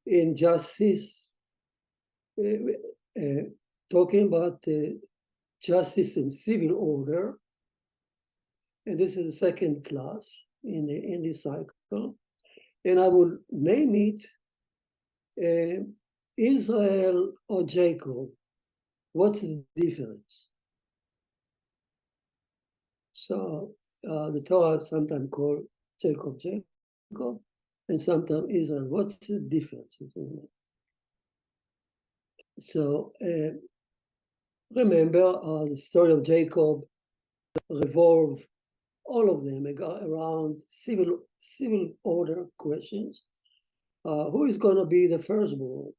in Justice, talking about justice and civil order. And this is the second class in this cycle. And I will name it Israel or Jacob. What's the difference? So the Torah sometimes called Jacob, and sometimes Israel. What's the difference? So remember, the story of Jacob revolve all of them around civil order questions. Who is going to be the firstborn?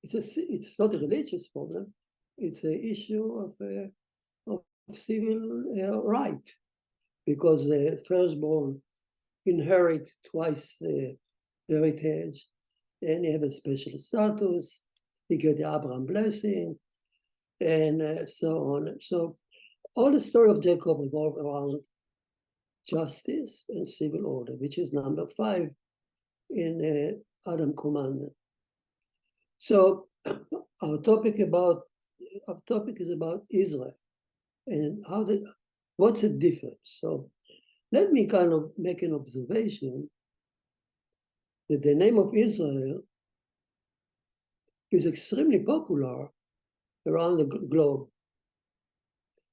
It's not a religious problem. It's an issue of civil right, because the firstborn inherit twice the heritage, and he have a special status. He get the Abraham blessing, and so on. So all the story of Jacob revolve around justice and civil order, which is number 5 in Adam commandment. So our topic is about Israel and what's the difference. So let me kind of make an observation that the name of Israel is extremely popular around the globe.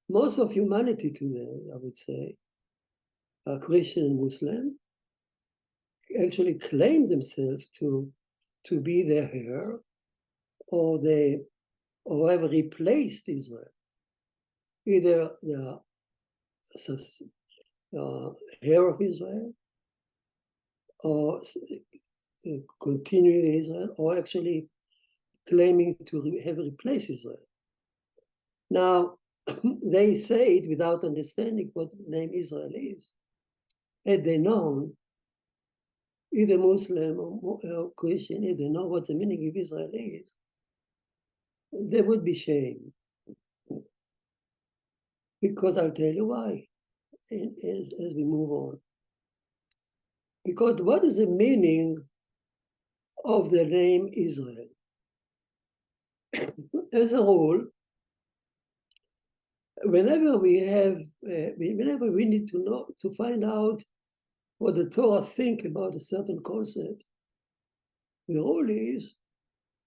Most of humanity today, I would say, Christian and Muslim, actually claim themselves to be their heir, or have replaced Israel. Either they are heir of Israel, or continuing Israel, or actually claiming to have replaced Israel. Now, they say it without understanding what the name Israel is. Had they known, either Muslim or Christian, if they know what the meaning of Israel is, there would be shame. Because I'll tell you why as we move on. Because what is the meaning of the name Israel? As a rule, whenever we need to find out what the Torah think about a certain concept, the rule is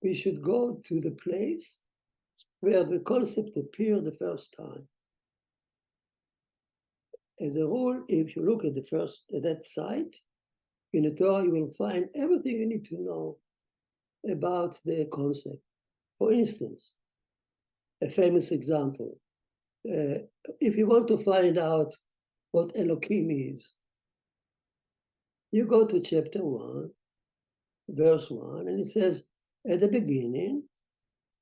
we should go to the place where the concept appeared the first time. As a rule, if you look at that site in the Torah, you will find everything you need to know about the concept. For instance, a famous example, if you want to find out what Elohim is, you go to chapter 1, verse 1, and it says, at the beginning,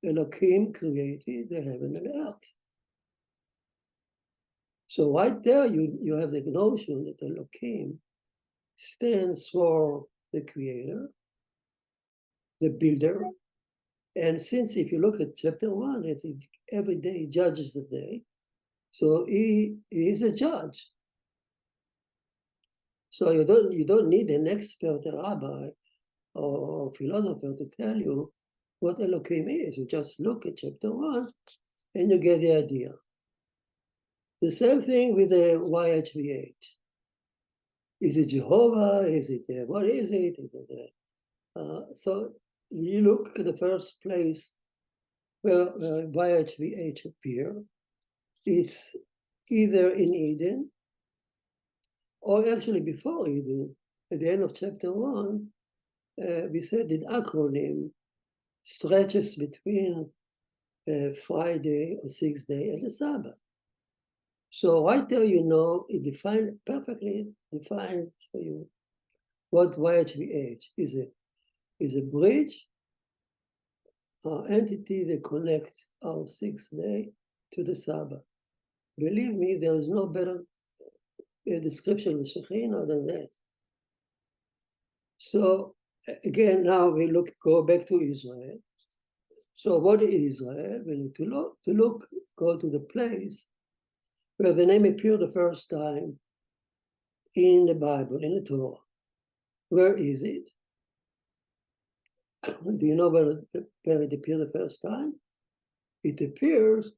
Elohim created the heaven and earth. So right there, you have the notion that Elohim stands for the creator, the builder. And since if you look at chapter 1, it's every day judges the day. So he is a judge. So you don't need an expert, a rabbi, or philosopher to tell you what Elohim is. You just look at chapter 1 and you get the idea. The same thing with the YHVH. Is it Jehovah? Is it what is it? So you look at the first place where YHVH appear. It's either in Eden, or actually before Eden. At the end of chapter 1, we said the acronym stretches between Friday or 6th day and the Sabbath. So right there, it perfectly defines for you what YHVH is. Is a bridge entity that connects our 6th day to the Sabbath. Believe me, there is no better description of the Shekhinah than that. So again, now we go back to Israel. So what is Israel? We need to go to the place where the name appeared the first time in the Bible, in the Torah. Where is it? Do you know where it appeared the first time? It appears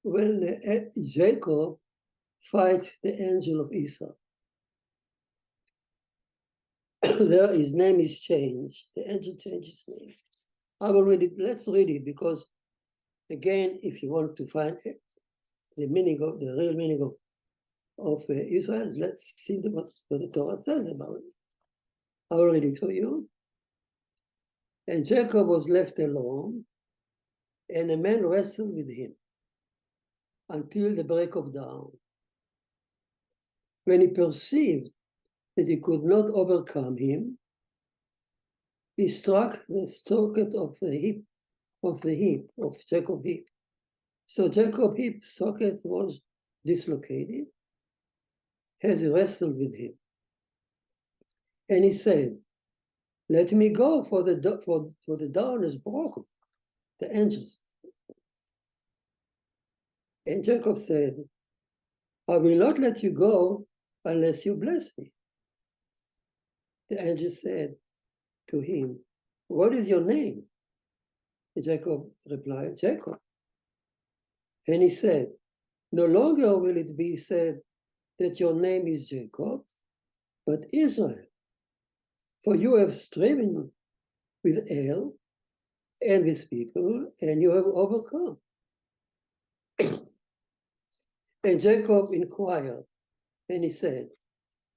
when Jacob fights the angel of Esau. There his name is changed. The angel changed his name. I will read it. Let's read it because, again, if you want to find the meaning of the real meaning of Israel, let's see what the Torah tells about it. I will read it for you. And Jacob was left alone, and a man wrestled with him until the break of dawn. When he perceived that he could not overcome him, he struck the socket of the hip of Jacob's hip. So Jacob's hip socket was dislocated as he wrestled with him. And he said, "Let me go, for the dawn is broken." The angels. And Jacob said, "I will not let you go unless you bless me." The angel said to him, "What is your name?" And Jacob replied, "Jacob." And he said, "No longer will it be said that your name is Jacob, but Israel. For you have striven with El and with people, and you have overcome." And Jacob inquired, and he said,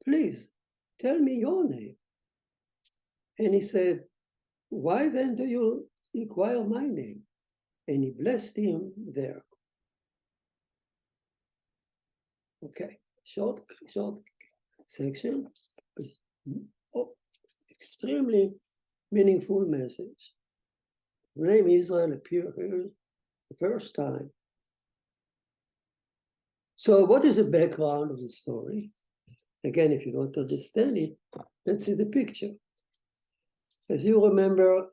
"Please tell me your name." And he said, "Why then do you inquire my name?" And he blessed him there. Okay, short section, extremely meaningful message. The name Israel appeared here the first time. So what is the background of the story? Again, if you don't understand it, let's see the picture. As you remember,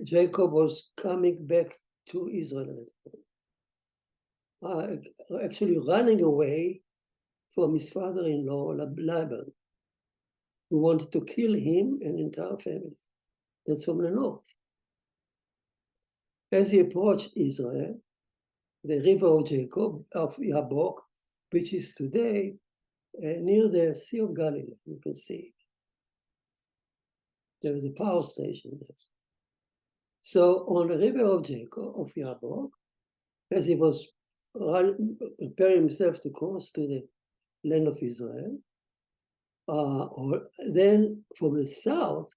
Jacob was coming back to Israel, actually running away from his father-in-law, Laban, who wanted to kill him and the entire family. That's from the north. As he approached Israel, the river of Jacob, of Yabok, which is today near the Sea of Galilee, you can see it. There is a power station there. So on the river of Jacob, of Yabok, as he was preparing himself to cross to the land of Israel, then from the south,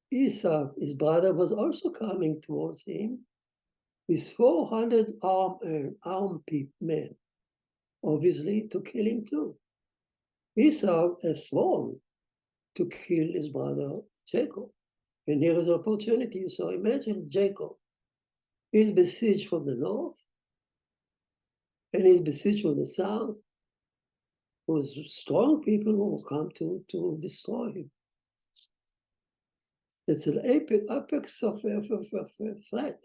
Esau, his brother, was also coming towards him with 400 armed men, obviously to kill him too. Esau has sworn to kill his brother Jacob. And here is an opportunity. So imagine Jacob is besieged from the north and he's besieged from the south with strong people who will come to destroy him. It's an apex of a threat.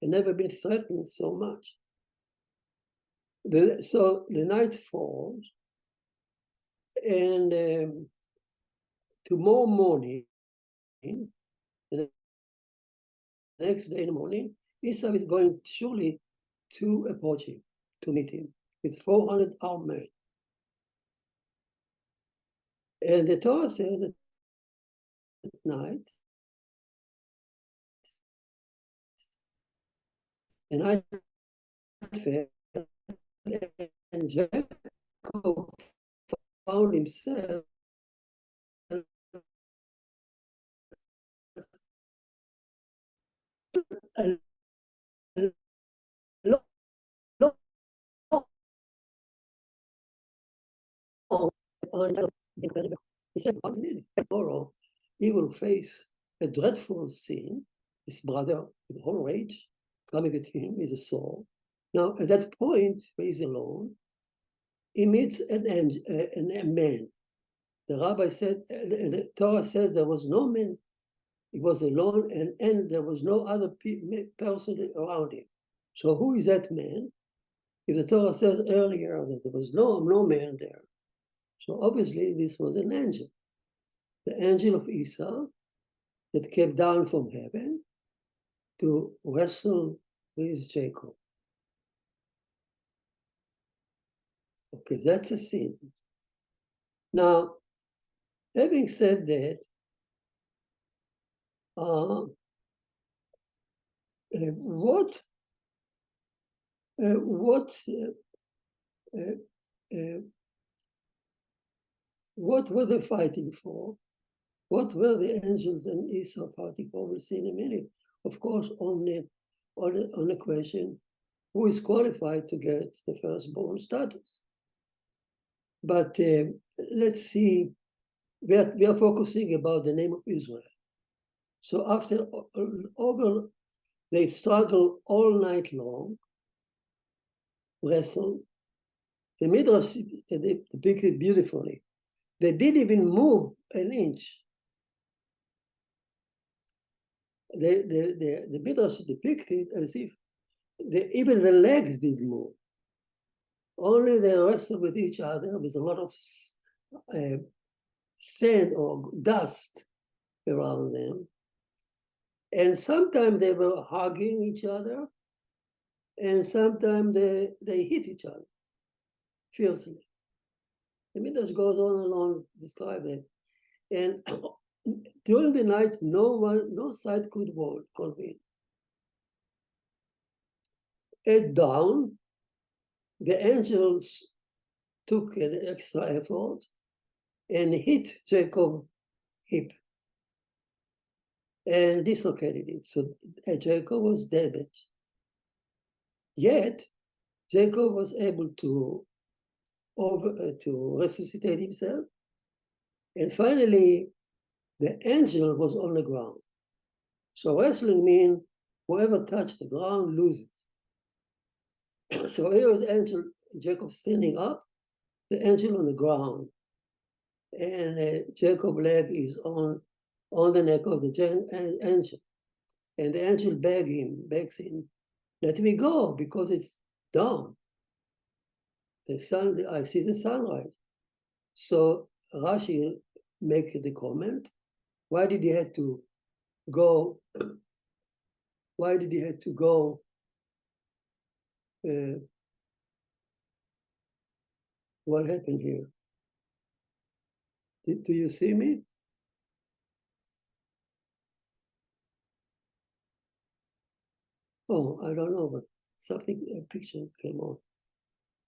I've never been threatened so much. So the night falls, and tomorrow morning, the next day in the morning, Esau is going surely to approach him, to meet him, with 400 armed men. And the Torah says that at night, and I fell, and Jacob found himself alone. He said, tomorrow he will face a dreadful scene. His brother, with whole rage, coming at him with a sword. Now, at that point, where he's alone, he meets a man. The rabbi said, and the Torah says there was no man. He was alone, and there was no other person around him. So who is that man? If the Torah says earlier that there was no man there, so obviously this was an angel, the angel of Esau, that came down from heaven to wrestle with Jacob. Okay, that's a sin. Now, having said that, what were they fighting for? What were the angels and Esau fighting for? We'll see in a minute. Of course, on the question, who is qualified to get the firstborn status? But let's see, we are focusing about the name of Israel. So after they struggle all night long, wrestle. The Midrash depicted beautifully. They didn't even move an inch. The Midrash depicted as if even the legs didn't move. Only they wrestled with each other with a lot of sand or dust around them. And sometimes they were hugging each other, and sometimes they hit each other fiercely. The Midrash goes on and on describing it. And during the night, no sight could convene. At dawn, the angels took an extra effort and hit Jacob's hip and dislocated it. So Jacob was damaged. Yet, Jacob was able to resuscitate himself. And finally, the angel was on the ground. So wrestling means whoever touched the ground loses. So here is angel Jacob standing up, the angel on the ground, and Jacob's leg is on the neck of the angel. And the angel begs him, let me go because it's dawn. I see the sunrise. So Rashi makes the comment, why did he have to go? Why did he have to go? What happened here? Do you see me? Oh, I don't know, but a picture came on.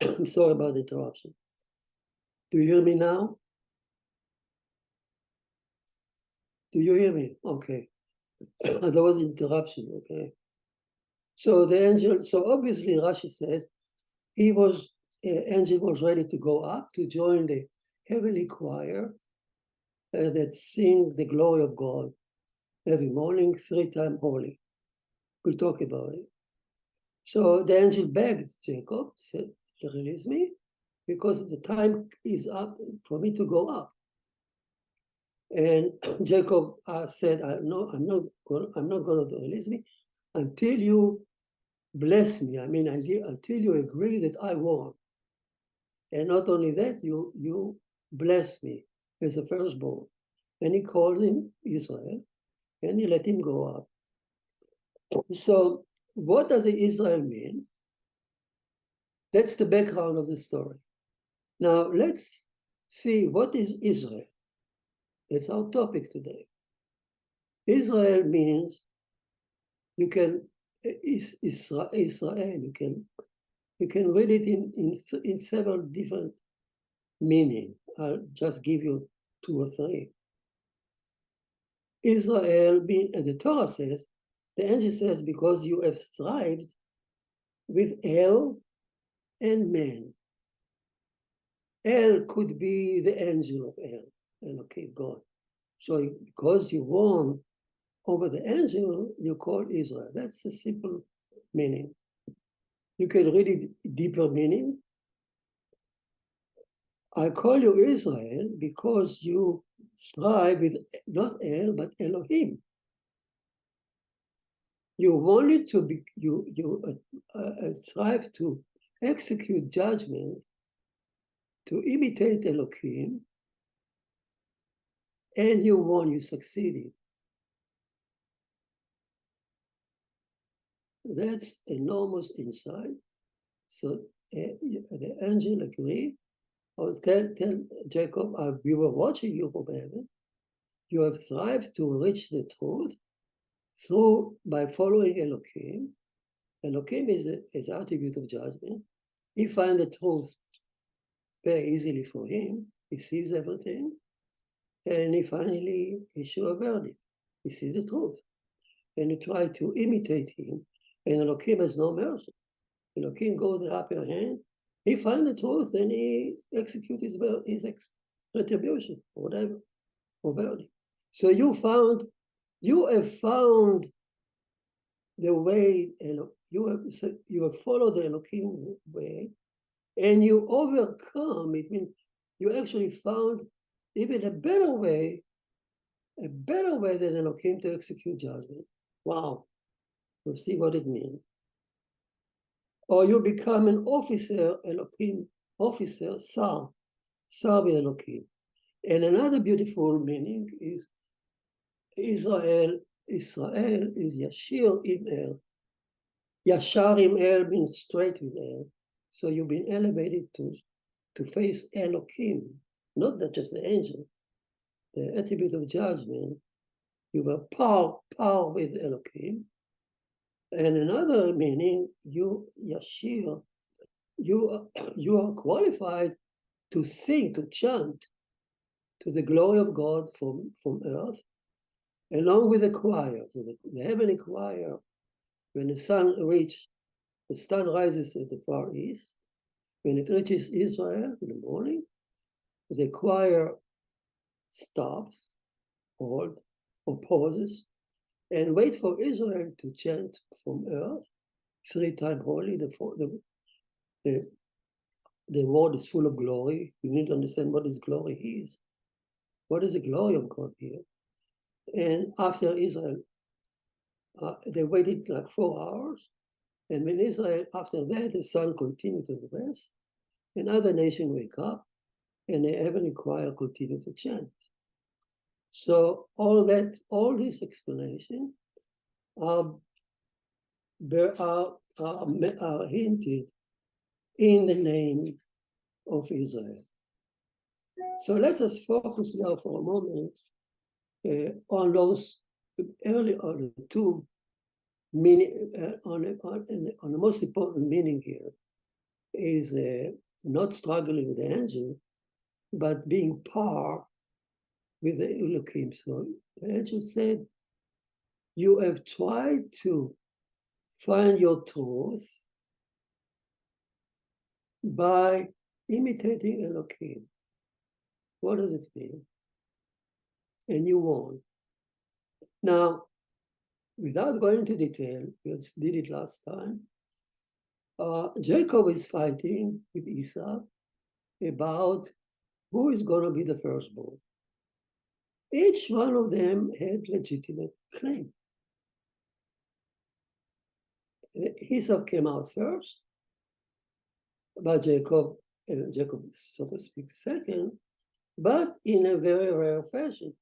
I'm sorry about the interruption. Do you hear me now? Do you hear me? Okay. There was an interruption, okay. So the angel, so obviously Rashi says, angel was ready to go up to join the heavenly choir that sing the glory of God every morning, 3 times holy. We'll talk about it. So the angel begged Jacob, said, release me, because the time is up for me to go up. And Jacob said, I'm not going to release me until you bless me. I mean, until you agree that I won. And not only that, you bless me as a firstborn. And he called him Israel, and he let him go up. So what does the Israel mean? That's the background of the story. Now let's see, what is Israel? That's our topic today. Israel means you can Israel. You can read it in several different meanings. I'll just give you 2 or 3. Israel means, and the Torah says, the angel says, because you have thrived with El and man. El could be the angel of El, okay, God. So because you won over the angel, you call Israel. That's a simple meaning. You can read it deeper meaning. I call you Israel because you strive with not El, but Elohim. You wanted to be, you strive to execute judgment, to imitate Elohim, and you won, you succeeded. That's enormous insight. So the angel agreed. Or tell Jacob, we were watching you from heaven. You have strived to reach the truth by following Elohim. Elohim is an attribute of judgment. He finds the truth very easily for him. He sees everything. And he finally issues a verdict. He sees the truth. And he tries to imitate him. And Elohim has no mercy. Elohim goes the upper hand. He finds the truth and he executes his retribution, or whatever, or verdict. So you have found the way, you have followed the Elohim way, and you overcome. It means you actually found even a better way than Elohim to execute judgment. Wow. We'll see what it means. Or you become an officer, Elohim officer, Sar with Elohim. And another beautiful meaning is Israel is Yashir im El. Yashar im El means straight with El. So you've been elevated to face Elohim, not that just the angel, the attribute of judgment. You were power with Elohim. And another meaning, Yashir, you are qualified to sing, to chant to the glory of God from earth, along with the choir, the heavenly choir. When the sun rises at the far east, when it reaches Israel in the morning, the choir stops, or pauses, and wait for Israel to chant from earth, 3 times holy. The word is full of glory. You need to understand what this glory is. What is the glory of God here? And after Israel, they waited like 4 hours. And when Israel, after that, the sun continued to rest, and other nations wake up, and the heavenly choir continue to chant. So all this explanation are hinted in the name of Israel. So let us focus now for a moment on those on the two meaning, on the most important meaning here is not struggling with the angel, but being par with the Elohim. So the angel said, you have tried to find your truth by imitating Elohim. What does it mean? And you won. Now, without going into detail, we did it last time, Jacob is fighting with Esau about who is going to be the firstborn. Each one of them had legitimate claim. Esau came out first, but Jacob, so to speak, second, but in a very rare fashion.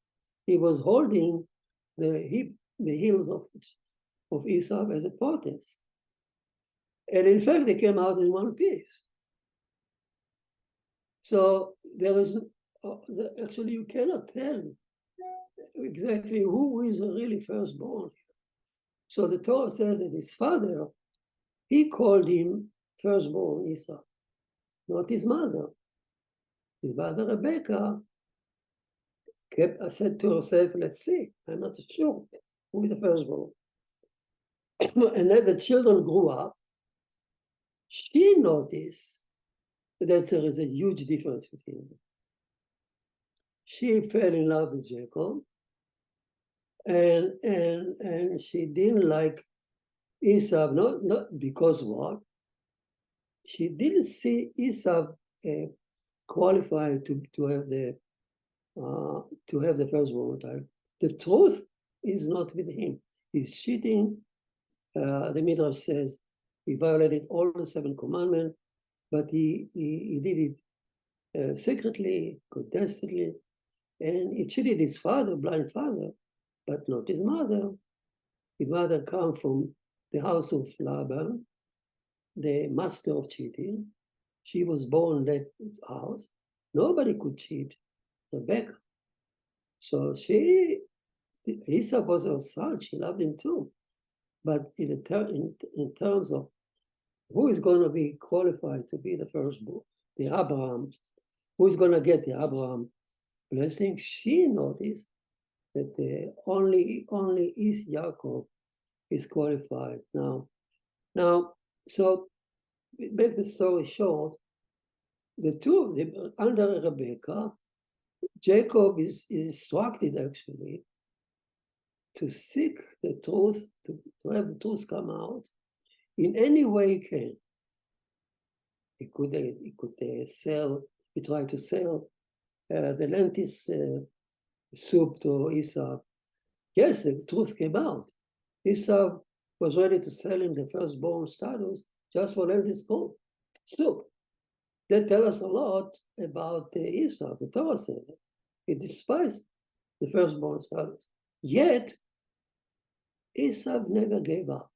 He was holding the heels of Esau as a protest. And in fact, they came out in one piece. So there is, actually, you cannot tell exactly who is really firstborn. So the Torah says that his father, he called him firstborn Esau, not his mother. His mother, Rebecca, said to herself, let's see, I'm not sure who is the firstborn. And as the children grew up, she noticed that there is a huge difference between them. She fell in love with Jacob, and she didn't like Esau, not because what? She didn't see Esau qualified to have the firstborn child. The truth is not with him. He's cheating. The Midrash says he violated all the 7 commandments, but he did it secretly, clandestinely, and he cheated his father, blind father, but not his mother. His mother comes from the house of Laban, the master of cheating. She was born in that house. Nobody could cheat Rebecca. So Esau was her son. She loved him too. But in terms of who is going to be qualified to be the firstborn, the Abraham, who is going to get the Abraham blessing, she noticed that only Yaakov is qualified now. So make the story short, under Rebecca, Jacob is instructed actually to seek the truth, to have the truth come out in any way he can. He could sell, he tried to sell the lentil soup to Esau. Yes, the truth came out. Esau was ready to sell him the firstborn status just for lentil soup. That tells us a lot about Esau. The Torah said that. He despised the firstborn status. Yet, Esau never gave up.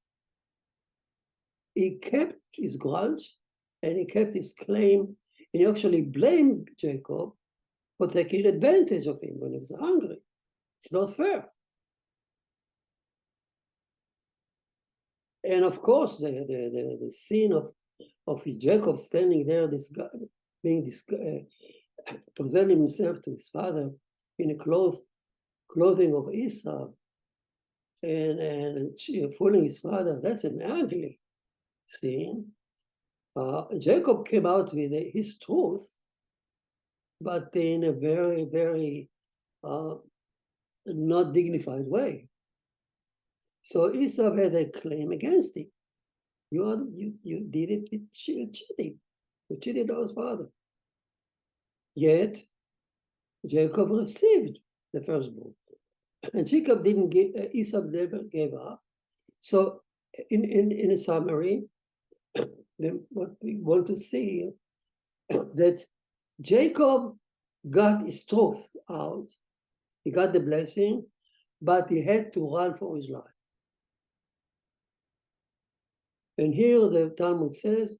He kept his grudge and he kept his claim, and he actually blamed Jacob for taking advantage of him when he was hungry. It's not fair. And of course, the scene of Jacob standing there, this guy, presenting himself to his father in a clothing of Esau, and fooling his father, that's an ugly scene. Jacob came out with his truth, but in a very, very not dignified way. So Esau had a claim against him. You did it with cheating. You cheated on his father. Yet Jacob received the firstborn, and Jacob didn't give. Esau never gave up. So, in a summary, what we want to see that Jacob got his truth out. He got the blessing, but he had to run for his life. And here the Talmud says,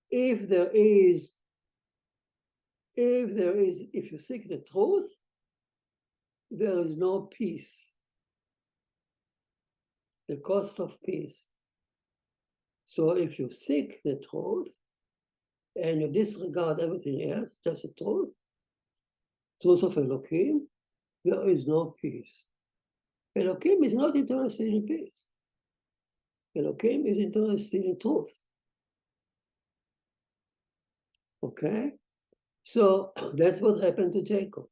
if you seek the truth, there is no peace. The cost of peace. So if you seek the truth and you disregard everything else, just the truth of Elohim, there is no peace. Elohim is not interested in peace. Elohim is interested in truth. Okay? So that's what happened to Jacob.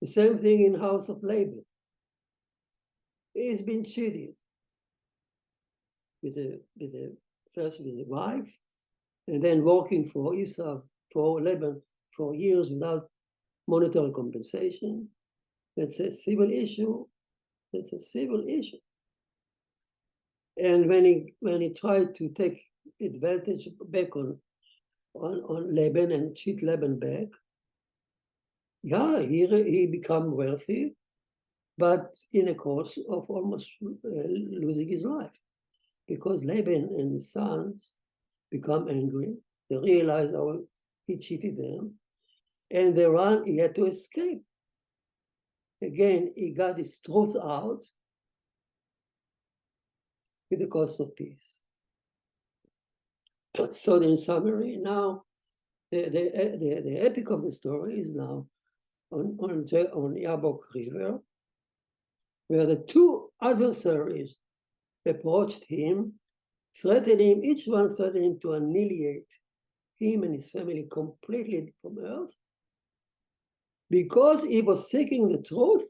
The same thing in house of Laban. He's been cheated first with the wife, and then working for Esau, for Laban, for years without monetary compensation. That's a civil issue. That's a civil issue. And when he tried to take advantage back on Laban and cheat Laban back, yeah, he became wealthy, but in a course of almost losing his life, because Laban and his sons become angry. They realize how he cheated them, and he had to escape. Again, he got his truth out with the cost of peace. So in summary, now the epic of the story is now on Yabok River, where the two adversaries approached him, each one threatening him to annihilate him and his family completely from earth, because he was seeking the truth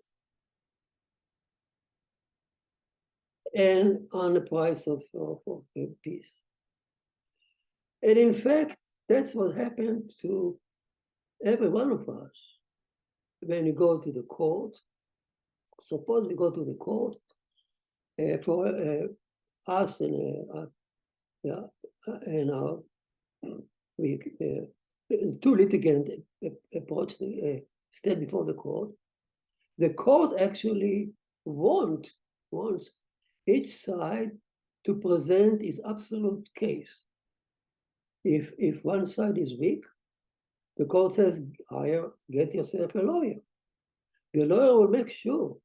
and on the price of peace. And in fact, that's what happened to every one of us. When you go to the court, suppose we go to the court for us and two litigants approach stand before the court. The court actually wants each side to present his absolute case. If one side is weak, the court says, get yourself a lawyer. The lawyer will make sure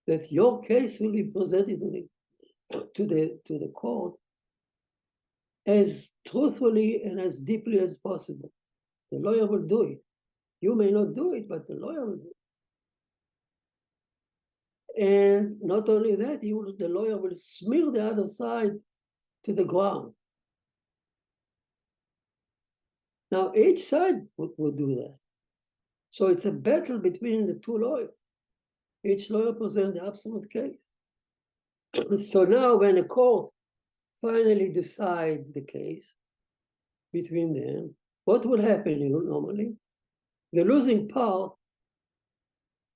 that your case will be presented to the court as truthfully and as deeply as possible. The lawyer will do it. You may not do it, but the lawyer will do it. And not only that, the lawyer will smear the other side to the ground. Now, each side would do that. So it's a battle between the two lawyers. Each lawyer presents the absolute case. So now when a court finally decides the case between them, what will happen normally? The losing part,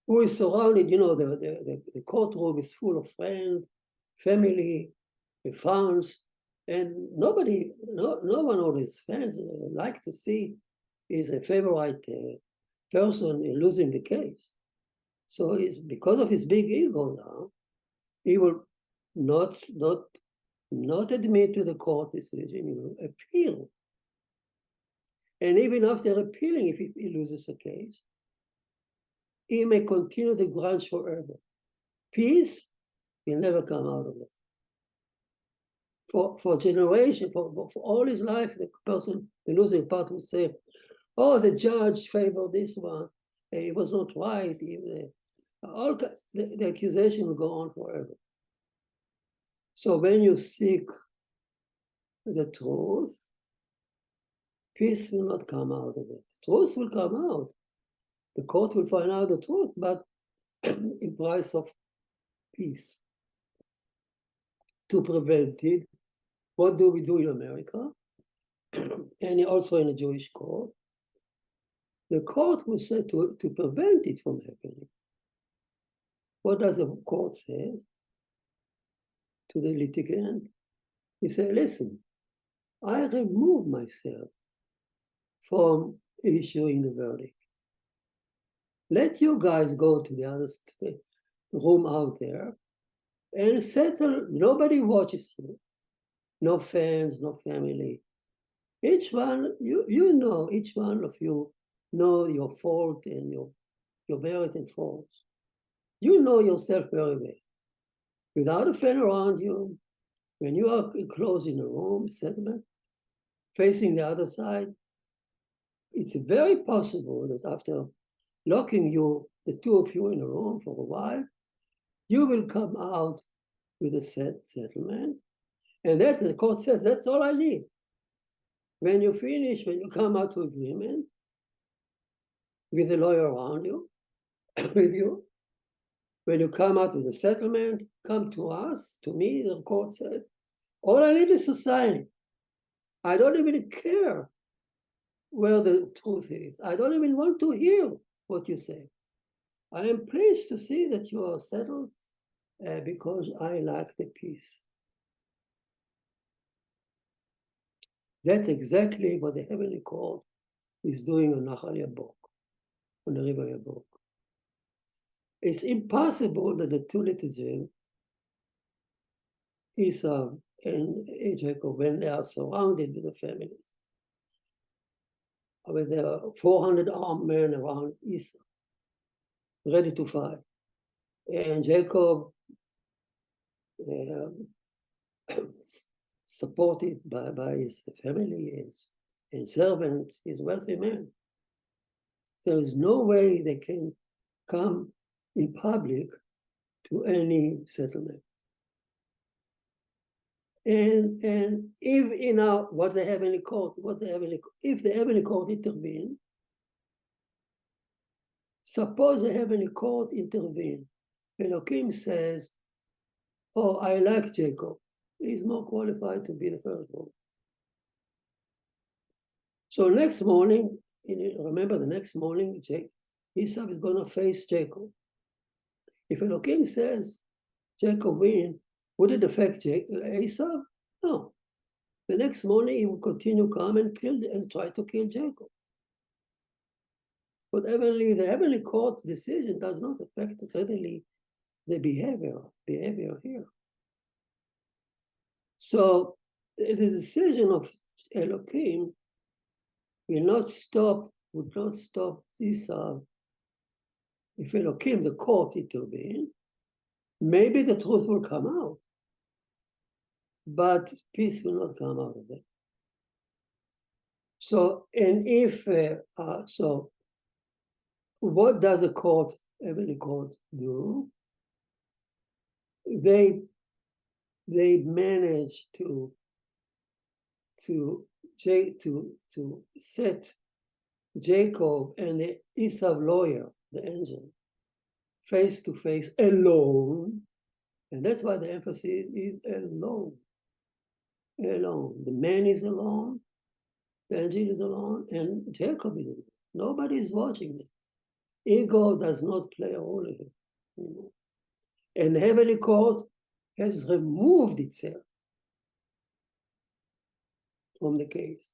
who is surrounded, the courtroom is full of friends, family, fans, and no one of his fans like to see is a favorite person in losing the case. So because of his big ego now, he will not admit to the court decision, he will appeal. And even after appealing, if he loses a case, he may continue the grudge forever. Peace will never come out of that. For generation, for all his life, the losing part will say, oh, the judge favored this one. It was not right. The accusation will go on forever. So when you seek the truth, peace will not come out of it. Truth will come out. The court will find out the truth, but in price of peace. To prevent it, what do we do in America? And also in a Jewish court? The court will say to prevent it from happening. What does the court say to the litigant? He said, listen, I remove myself from issuing the verdict. Let you guys go to the room out there and settle. Nobody watches you. No fans, no family. Each one, each one of you know your fault and your merit and faults. You know yourself very well. Without a fan around you, when you are closed in a room, settlement, facing the other side, it's very possible that after locking the two of you in a room for a while, you will come out with a settlement. And that the court says, that's all I need. When you finish, when you come out to agreement with a lawyer around you, with you, when you come out with a settlement, come to us, to me, the court said, all I need is to sign it. I don't even care where the truth is. I don't even want to hear what you say. I am pleased to see that you are settled because I like the peace. That's exactly what the Heavenly Court is doing on Nahal Yabok, on the river Yabok. It's impossible that the two litigants, Esau and Jacob, when they are surrounded with the families, when there are 400 armed men around Esau, ready to fight, and Jacob supported by his family and servants, his wealthy man. There is no way they can come in public to any settlement. And if if the Heavenly Court intervene, suppose the Heavenly Court intervene, Elohim says, oh, I like Jacob. He's more qualified to be the firstborn. So next morning, remember the next morning, Esau is going to face Jacob. If Elohim says Jacob win, would it affect Esau? No. The next morning, he will continue come and try to kill Jacob. But the Heavenly Court's decision does not affect readily the behavior here. So the decision of Elohim would not stop Esau if Elohim, the court, intervene. Maybe the truth will come out, but peace will not come out of it. So, and if so, what does the court, heavenly court, do? They manage to set Jacob and the Esau lawyer, the angel, face to face alone, and that's why the emphasis is alone. Alone. The man is alone, the angel is alone, and Jacob is alone. Nobody is watching them. Ego does not play a role in it. You know? And the heavenly court has removed itself from the case.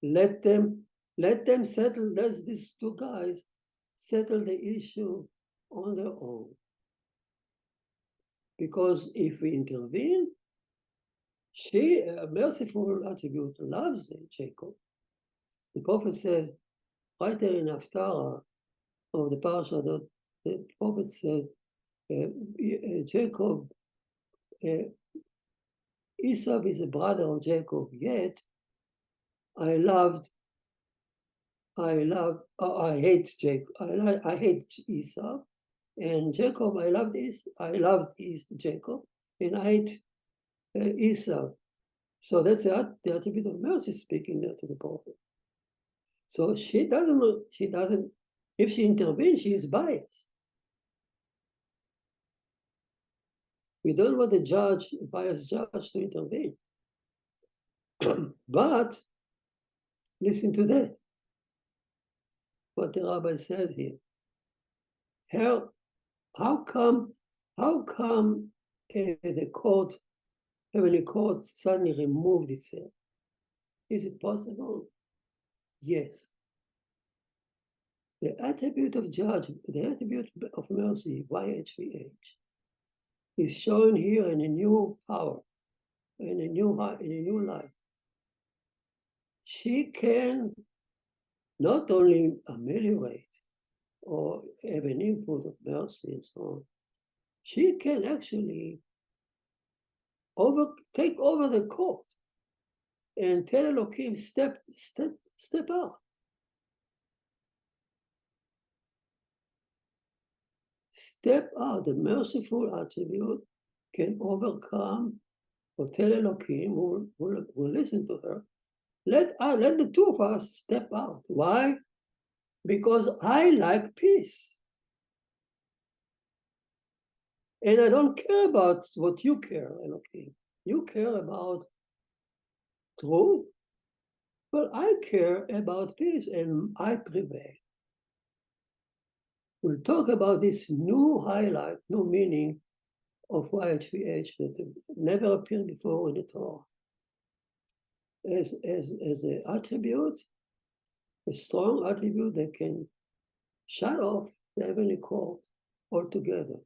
Let them settle, let these two guys settle the issue on their own. Because if we intervene, a merciful attribute, loves Jacob. The prophet says, right there in Haftarah of the parasha, the prophet said, Jacob, Esau is a brother of Jacob, yet I hate Jacob. I hate Esau, and Jacob. I loved Jacob, and I hate Esau. So that's the attribute of mercy speaking there to the prophet. So she doesn't. If she intervenes, she is biased. We don't want the biased judge to intervene. But listen to that. What the rabbi says here. How come the court, heavenly court, suddenly removed itself? Is it possible? Yes. The attribute of judgment, the attribute of mercy, YHVH, is shown here in a new power, in a new light. She can not only ameliorate or have an input of mercy and so on, she can actually take over the court and tell Elohim, step out. Step out. The merciful attribute can overcome or tell Elohim, who will listen to her, let the two of us step out. Why? Because I like peace. And I don't care about what you care, Elohim. You care about truth, but I care about peace, and I prevail. We'll talk about this new highlight, new meaning of YHVH that never appeared before in the Torah. As an attribute, a strong attribute that can shut off the heavenly court altogether.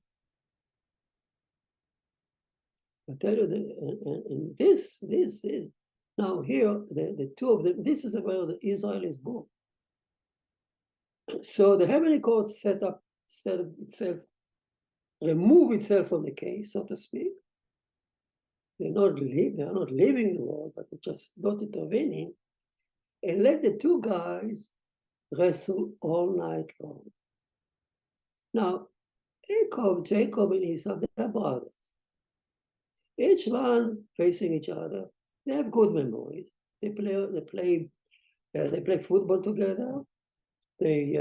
I tell you, and this is now here, the two of them, this is about the Israelis book. So the heavenly court set itself, remove itself from the case, so to speak. They are not leaving the world, but they're just not intervening, and let the two guys wrestle all night long. Now, Jacob and Esau, they're brothers. Each one facing each other. They have good memories. They play football together. They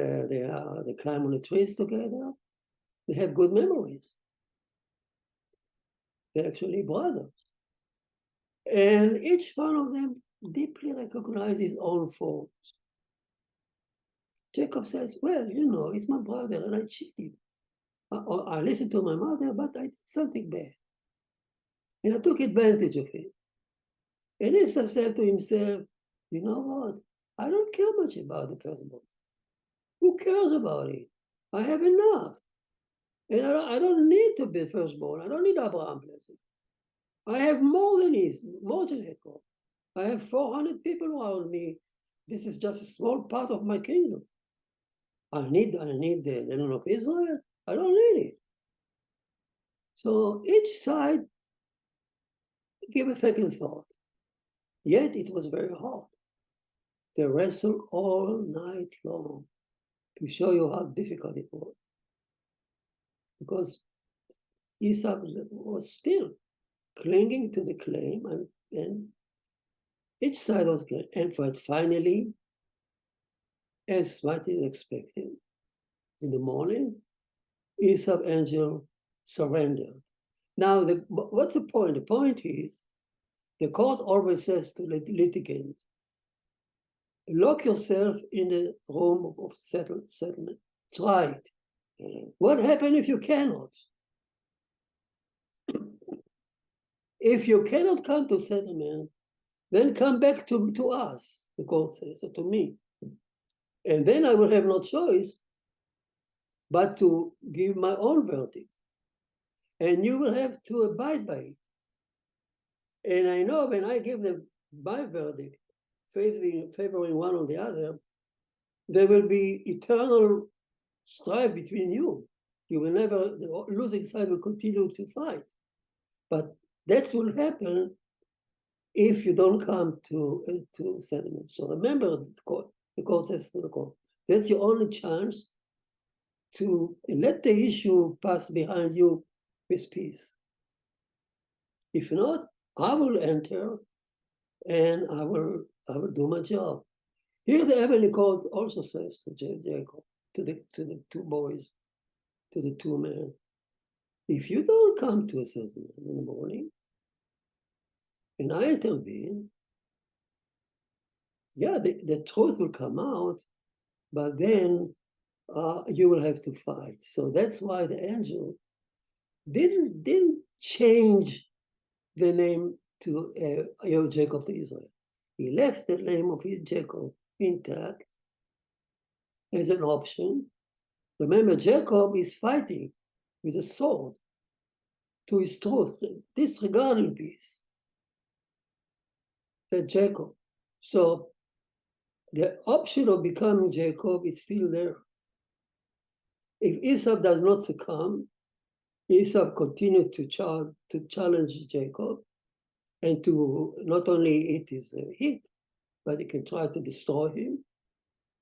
climb on the trees together. They have good memories. They're actually brothers. And each one of them deeply recognizes his own faults. Jacob says, well, he's my brother and I cheated. I listened to my mother, but I did something bad. And I took advantage of it. And Esau said to himself, you know what? I don't care much about the firstborn. Who cares about it? I have enough. And I don't need to be firstborn. I don't need Abraham's blessing. I have more than Jacob. I have 400 people around me. This is just a small part of my kingdom. I need the land of Israel. I don't need it. So each side gave a second thought. Yet it was very hard. They wrestled all night long to show you how difficult it was. Because Esau was still clinging to the claim, and each side was clinging. And for it finally, as what is expected, in the morning, Esau's angel surrendered. Now, what's the point? The point is, the court always says to litigants, lock yourself in the room of settlement. Try it. What happens if you cannot? If you cannot come to settlement, then come back to us, the court says, or to me. And then I will have no choice but to give my own verdict. And you will have to abide by it. And I know when I give my verdict, favoring one or the other, there will be eternal strife between you. You will never, the losing side will continue to fight. But that will happen if you don't come to settlement. So remember, the court says to the court, that's your only chance to let the issue pass behind you with peace. If not, I will enter and I will do my job. Here the heavenly court also says to Jacob, to the two boys, to the two men, if you don't come to a settlement in the morning, and I intervene, yeah, the truth will come out, but then you will have to fight. So that's why the angel didn't change the name to Jacob to Israel. He left the name of Jacob intact as an option. Remember, Jacob is fighting with a sword to his truth, disregarding peace. That Jacob. So the option of becoming Jacob is still there. If Esau does not succumb, Esau continued to challenge Jacob and to not only eat his heat, but he can try to destroy him.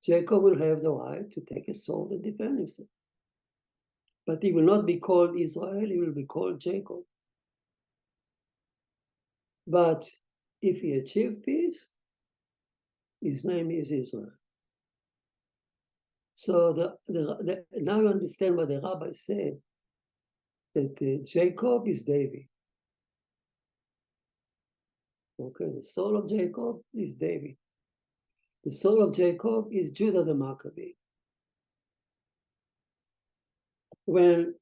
Jacob will have the right to take a sword and defend himself. But he will not be called Israel, he will be called Jacob. But if he achieves peace, his name is Israel. So now you understand what the rabbi said, that Jacob is David. Okay, the soul of Jacob is David. The soul of Jacob is Judah the Maccabee. When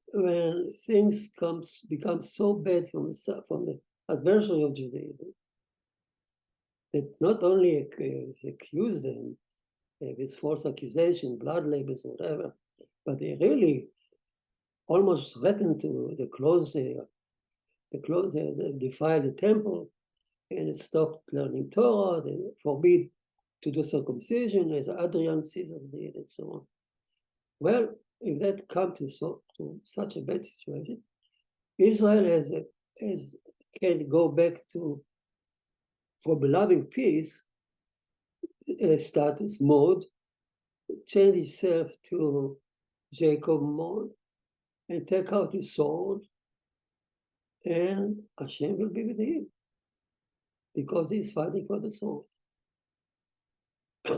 things become so bad from the adversary of Judaism, that not only accuse them with false accusation, blood labels, whatever, but they really almost threaten to defile the temple, and stop learning Torah. They forbid to do circumcision, as Adrian Caesar did, and so on. Well, if that comes to such a bad situation, Israel can go back to, for beloved peace status mode, change itself to Jacob mode, and take out his sword, and Hashem will be with him, because he's fighting for the truth.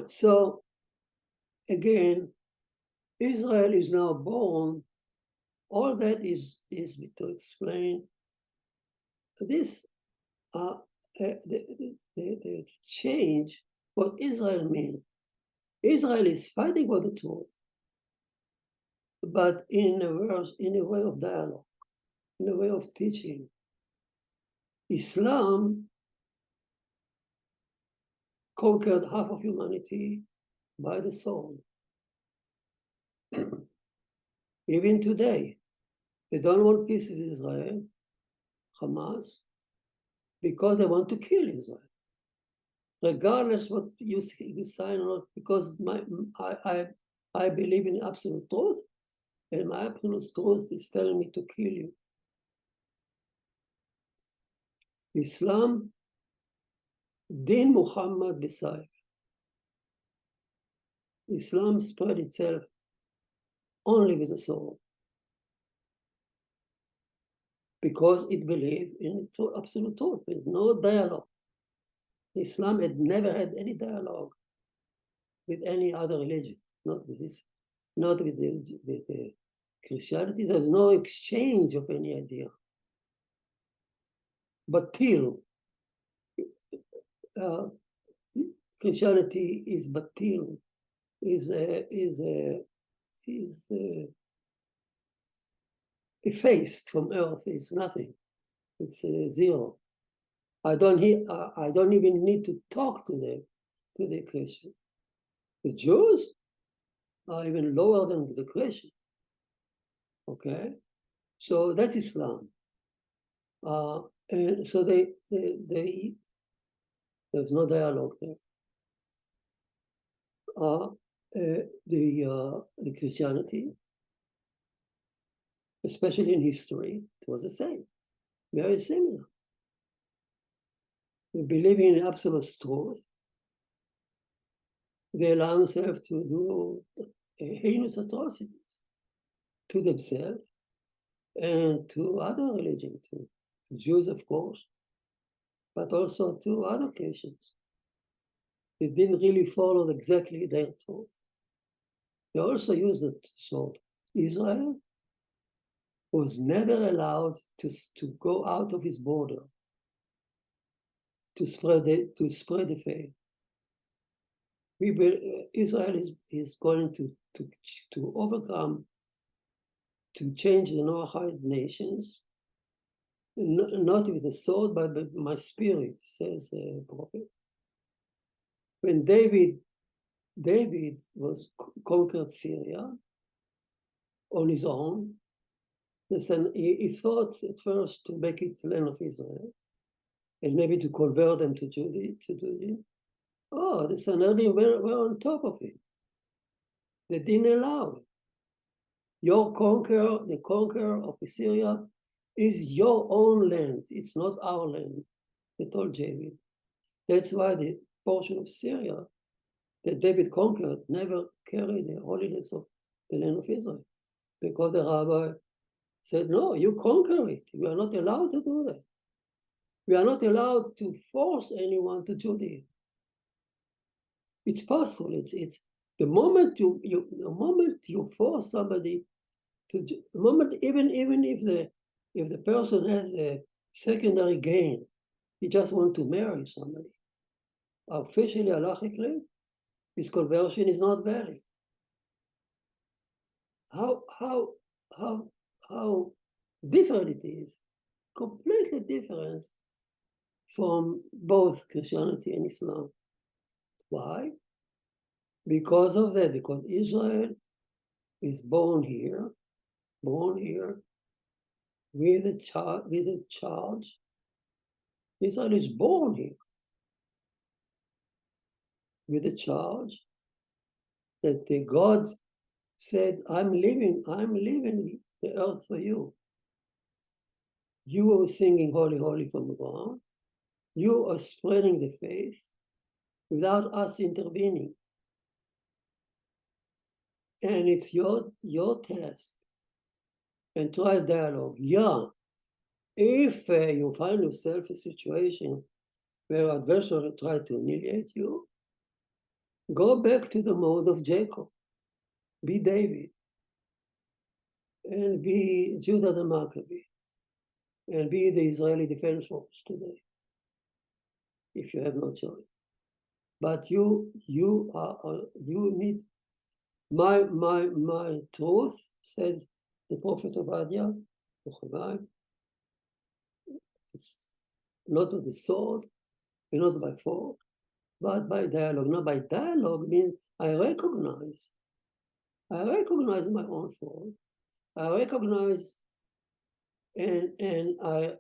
So, again, Israel is now born. All that is to explain this, the change, what Israel means. Israel is fighting for the truth, but in a way of dialogue, in a way of teaching. Islam conquered half of humanity by the sword. Even today, they don't want peace with Israel, Hamas, because they want to kill Israel. Regardless what you sign or not, because I believe in absolute truth, and my absolute truth is telling me to kill you. Islam, Din Muhammad beside. Islam spread itself only with the sword, because it believed in absolute truth. There's no dialogue. Islam had never had any dialogue with any other religion, not with this, not with the Christianity. There's no exchange of any idea. But till Christianity is batil, is effaced from earth. It's nothing. It's zero. I don't even need to talk to the Christian. The Jews are even lower than the Christian. Okay, so that's Islam. And so there's no dialogue there. The Christianity, especially in history, it was the same, very similar. They believe in absolute truth. They allow themselves to do heinous atrocities to themselves and to other religions, to Jews, of course, but also to other Christians. They didn't really follow exactly their truth. They also used the sword. Israel was never allowed to go out of his border to spread the faith. Israel is going to overcome, to change the Noahide nations, not with the sword, but with my spirit, says the prophet. When David was conquered Syria on his own, he thought at first to make it the land of Israel, and maybe to convert them to Judaism. Oh, the Sanhedrin were on top of it. They didn't allow it. The conqueror of Syria, is your own land. It's not our land, they told David. That's why the portion of Syria that David conquered never carried the holiness of the land of Israel, because the rabbi said, no, you conquer it. You are not allowed to do that. We are not allowed to force anyone to Judaism. It's possible. It's the moment you force somebody to, the moment even if the person has a secondary gain, he just want to marry somebody, officially halachically, his conversion is not valid. How different it is, completely different from both Christianity and Islam. Why? Because of that, because Israel is born here with a charge. Israel is born here with a charge that the God said, I'm leaving the earth for you. You are singing Holy, Holy from the ground. You are spreading the faith without us intervening. And it's your task. And try dialogue. Yeah, if you find yourself in a situation where adversary try to annihilate you, go back to the mode of Jacob. Be David. And be Judah the Maccabee. And be the Israeli Defense Force today, if you have no choice. But you need my truth, says the Prophet Obadiah, it's not with the sword, and not by force, but by dialogue. Now, by dialogue means I recognize my own fault. I recognize and I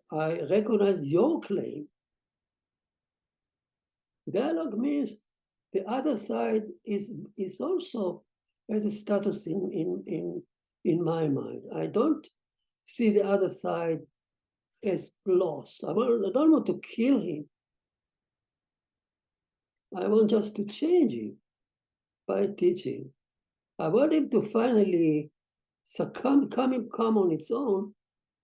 recognize your claim Dialogue means the other side is also has a status in my mind. I don't see the other side as lost. I don't want to kill him. I want just to change him by teaching. I want him to finally come on its own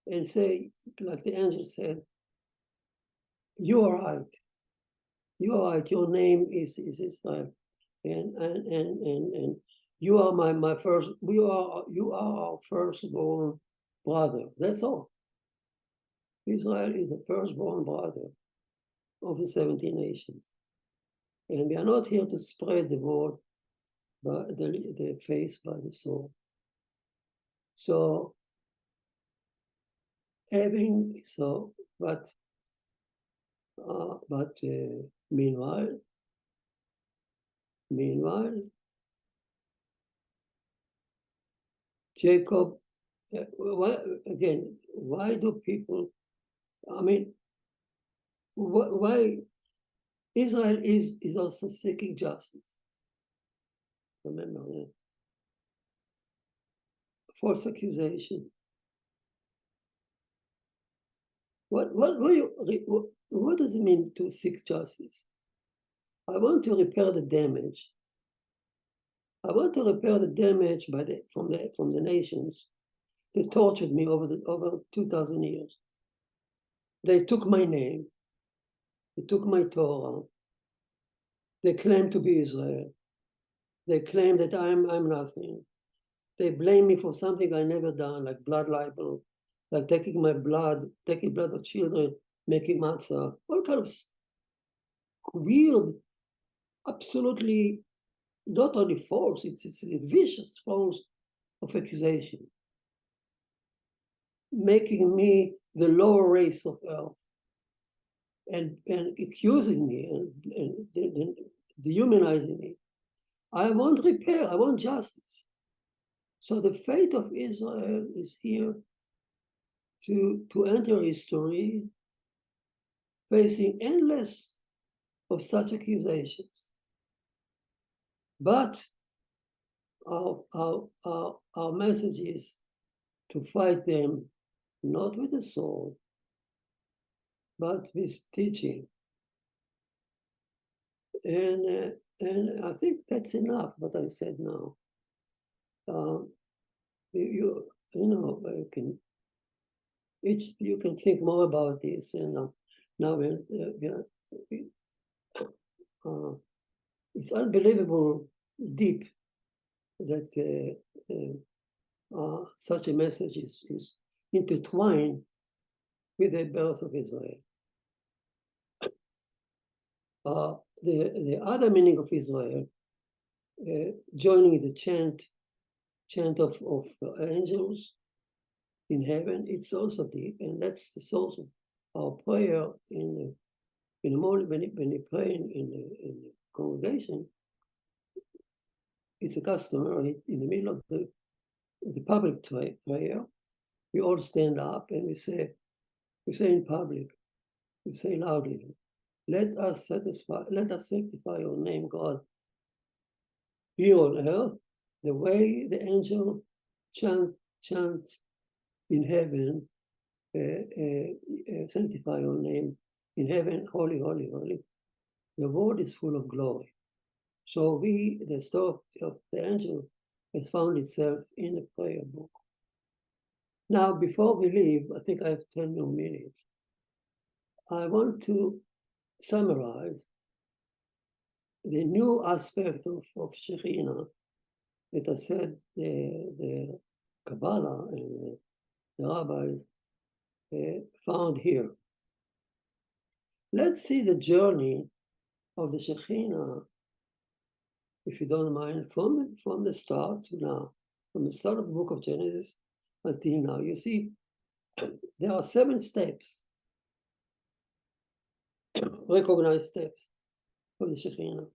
and say, like the angel said, you are right. You are right. Your name is Israel. And you are my first, you are our firstborn brother. That's all. Israel is the firstborn brother of the 70 nations. And we are not here to spread the word, but the faith by the sword. So meanwhile, Jacob, why do people, I mean, why Israel is also seeking justice? Remember that. False accusation. What does it mean to seek justice? I want to repair the damage. I want to repair the damage from the nations that tortured me over 2,000 years. They took my name. They took my Torah. They claim to be Israel. They claim that I'm nothing. They blame me for something I never done, like blood libel, like taking blood of children, making matzah, all kind of weird, absolutely not only false, it's a vicious forms of accusation, making me the lower race of earth, and accusing me and dehumanizing me. I want repair, I want justice. So the fate of Israel is here to enter history facing endless of such accusations. But our message is to fight them not with the sword, but with teaching. And I think that's enough what I've said now. You can think more about this, and now it's unbelievable deep that such a message is intertwined with the birth of Israel. The other meaning of Israel, joining the chant of angels in heaven, it's also deep, and that's the source of our prayer in the morning when you pray in the congregation. It's a customary in the middle of the public prayer. We all stand up and we say in public, we say loudly, let us sanctify your name, God, here on earth, the way the angel chant in heaven, sanctify your name in heaven, holy, holy, holy. The word is full of glory. So the story of the angel has found itself in the prayer book. Now, before we leave, I think I have 10 more minutes. I want to summarize the new aspect of Shekhinah that I said the Kabbalah and the rabbis found here. Let's see the journey of the Shekhinah, if you don't mind, from the start to now, from the start of the book of Genesis until now. You see, there are 7 steps, recognized steps of the Shekhinah.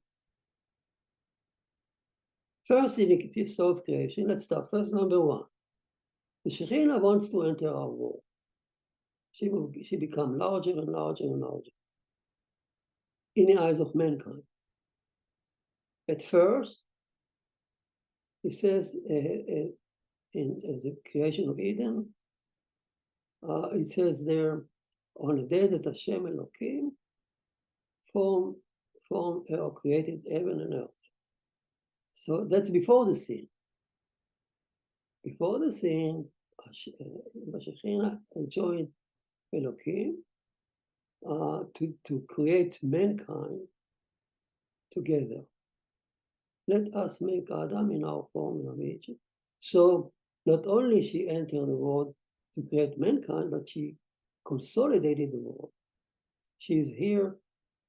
First, in the story of creation, let's start. First, number 1. The Shekhinah wants to enter our world. She become larger and larger and larger. in the eyes of mankind. At first, it says in the creation of Eden, it says there, on the day that Hashem Elohim formed or created heaven and earth. So that's before the sin. Before the sin, Shekhinah joined Elohim to create mankind together. Let us make Adam in our form and image. So not only she entered the world to create mankind, but she consolidated the world. She is here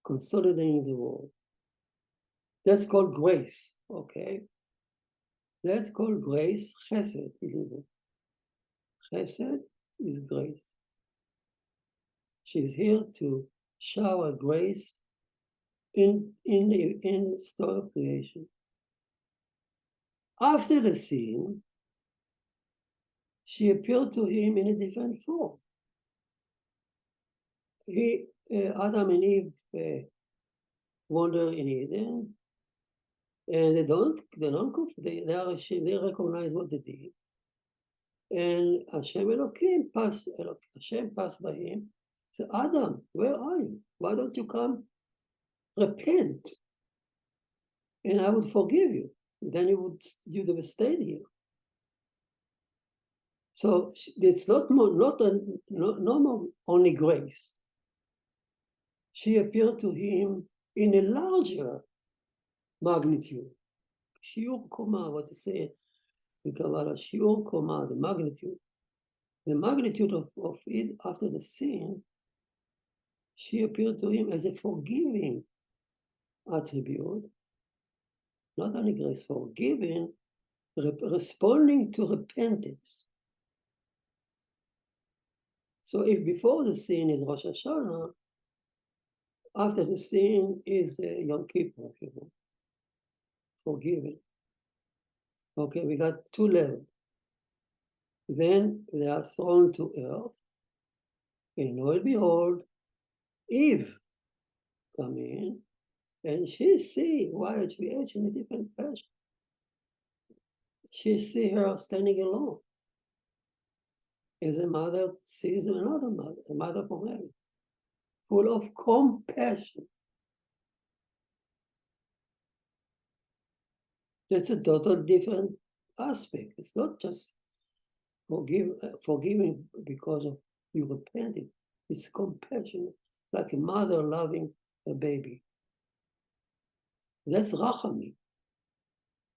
consolidating the world. That's called grace, okay? That's called grace, chesed. Chesed is grace. She's here to shower grace in the story of creation. After the sin, she appeared to him in a different form. Adam and Eve wander in Eden, and they recognize what they did. And Hashem Elohim passed by him. Said, Adam, where are you? Why don't you come repent? And I would forgive you. Then you'd have stayed here. So it's no more only grace. She appeared to him in a larger magnitude. Shiur Koma, what to say in Kabbalah, Shiur Koma, the magnitude. The magnitude of it after the sin, she appeared to him as a forgiving attribute, not only grace, forgiving, responding to repentance. So if before the sin is Rosh Hashanah, after the sin is Yom Kippur, if you want, forgiving. Okay, we got two levels. Then they are thrown to earth, and lo and behold, Eve come in, and she see YHVH in a different fashion. She see her standing alone, as a mother sees another mother, a mother from heaven, full of compassion. That's a total different aspect. It's not just forgiving because of you repenting. It's compassion, like a mother loving a baby. That's rachamim.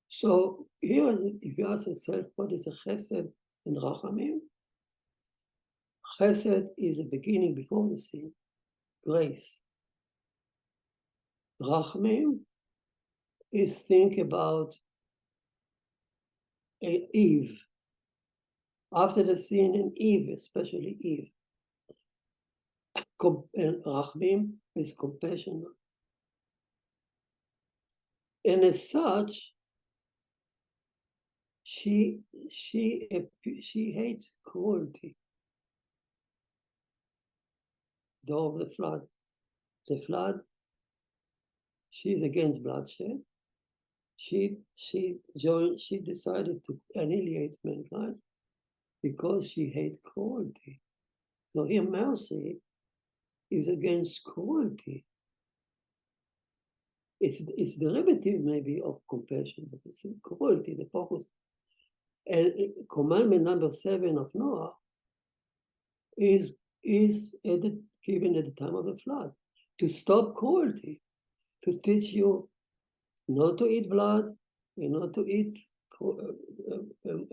So here, if you ask yourself, what is a chesed and rachamim? Chesed is the beginning before the sin, grace. Rachamim is think about Eve. After the sin in Eve, especially Eve. And rachamim is compassion. And as such, she hates cruelty. Of the flood. The flood, she's against bloodshed. She decided to annihilate mankind because she hates cruelty. So here mercy is against cruelty. It's derivative maybe of compassion, but it's cruelty, the focus. And commandment number 7 of Noah is given at the time of the flood, to stop cruelty, to teach you not to eat blood, and not to eat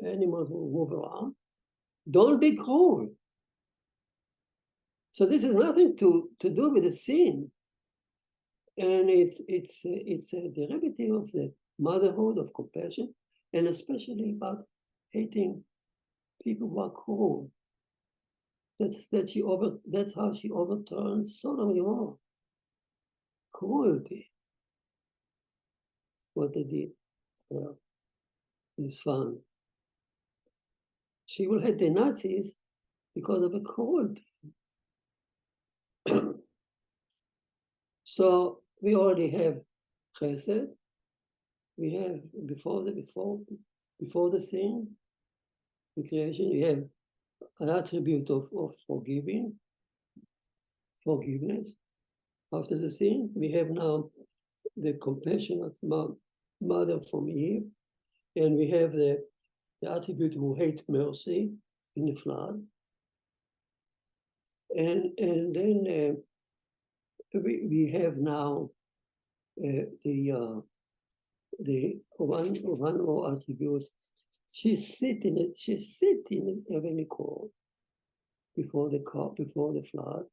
animals who move around. Don't be cruel. So this has nothing to do with the sin, and it's a derivative of the motherhood of compassion, and especially about hating people who are cruel. That's how she overturned Sodom and Gomorrah. Cruelty. What they did is fun. She will hate the Nazis because of the cruelty. So we already have chesed. We have before the sin, the creation, we have an attribute of forgiving, forgiveness. After the sin, we have now the compassionate mother from Eve, and we have the attribute who hate mercy in the flood. And then we have now the one more attribute. She's sitting at heavenly court before the flood.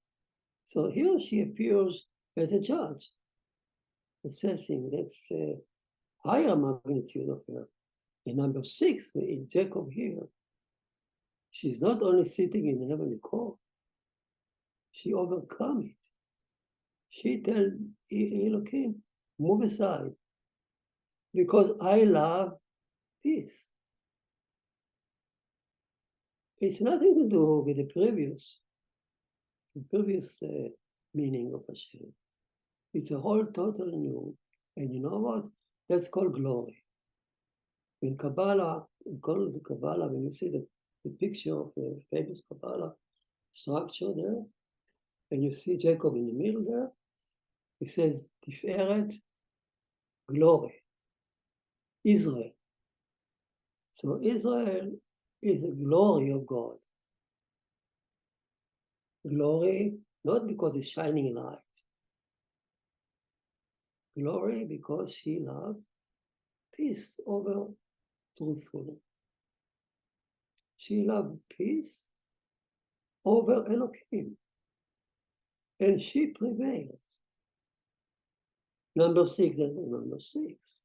So here she appears as a judge, assessing that's a higher magnitude of her. And number 6, in Jacob here, she's not only sitting in the heavenly court, she overcome it. She tells Elohim, move aside, because I love peace. It's nothing to do with the previous meaning of Hashem. It's a whole total new. And you know what? That's called glory. In Kabbalah, when you see the picture of the famous Kabbalah structure there, and you see Jacob in the middle there, it says Tiferet, glory, Israel. So Israel is the glory of God. Glory, not because it's shining light. Glory because she loved peace over truthfulness. She loved peace over Elohim. And she prevails. Number 6 and number 6.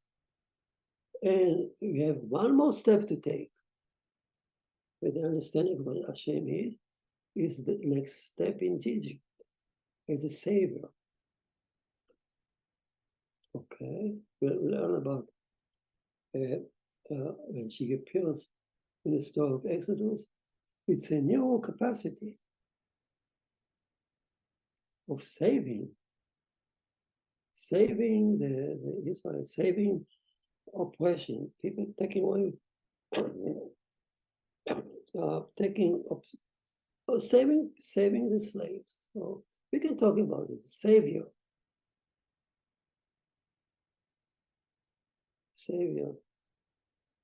And we have one more step to take with the understanding of what Hashem is the next step in Jesus as a savior. Okay, we'll learn about when she appears in the story of Exodus. It's a new capacity of saving the Israel, saving oppression, people taking away, saving the slaves. So we can talk about it, savior.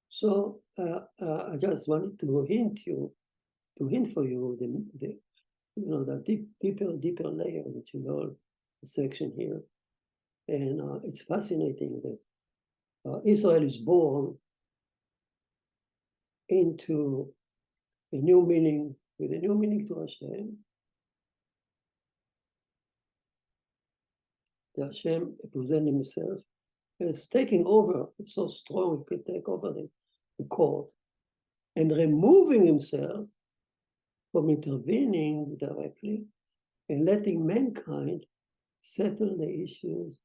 So I just wanted to hint for you the deeper layer that you know the section here, and it's fascinating that Israel is born into a new meaning, with a new meaning to Hashem. The Hashem presents himself as taking over, it's so strong, he can take over the court, and removing himself from intervening directly and letting mankind settle the issues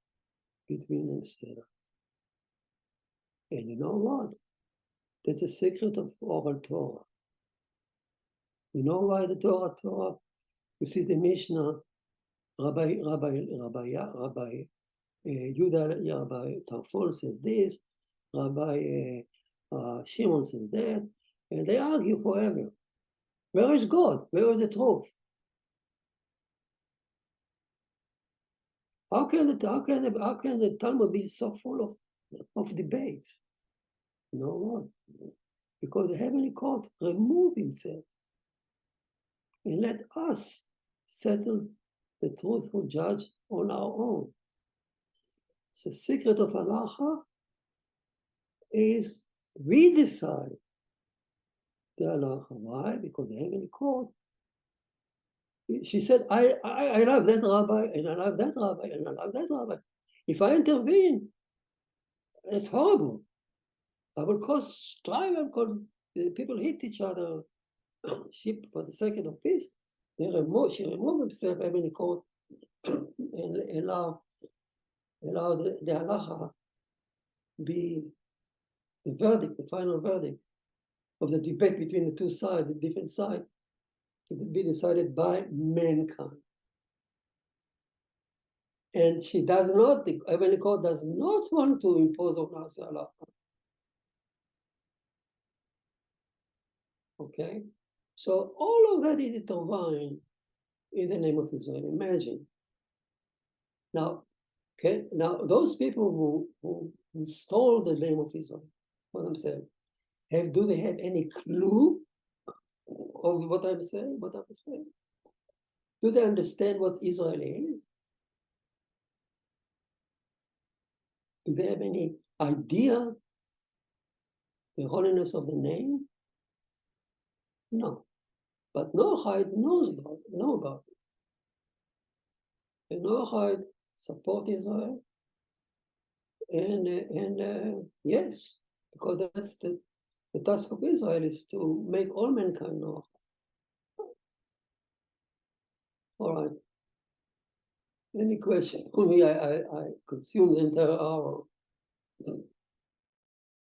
between themselves. And you know what? That's the secret of oral Torah. You know why the Torah? You see the Mishnah, Rabbi Tarfon says this, Rabbi Shimon says that, and they argue forever. Where is God? Where is the truth? How can the Talmud be so full of debates? You know what? Because the heavenly court removed himself and let us settle the truthful judge on our own. The secret of halacha is we decide the halacha. Why? Because the heavenly court, she said, I love that rabbi, and I love that rabbi, and I love that rabbi. If I intervene, it's horrible. I will cause strife, because people hit each other for the sake of peace. She removed herself, heavenly court, and allow the halacha be the verdict, the final verdict of the debate between the two sides, the different sides, to be decided by mankind. And she does not, the Heavenly Court does not want to impose on us a law. Okay? So all of that is intertwined in the name of Israel. Imagine. Now, now those people who stole the name of Israel for themselves, do they have any clue of what I'm saying? Do they understand what Israel is? Do they have any idea the holiness of the name? No. But Noahide know about it. And Noahide support Israel, and yes, because that's the task of Israel is to make all mankind know. All right. Any question? Only I consumed the entire hour.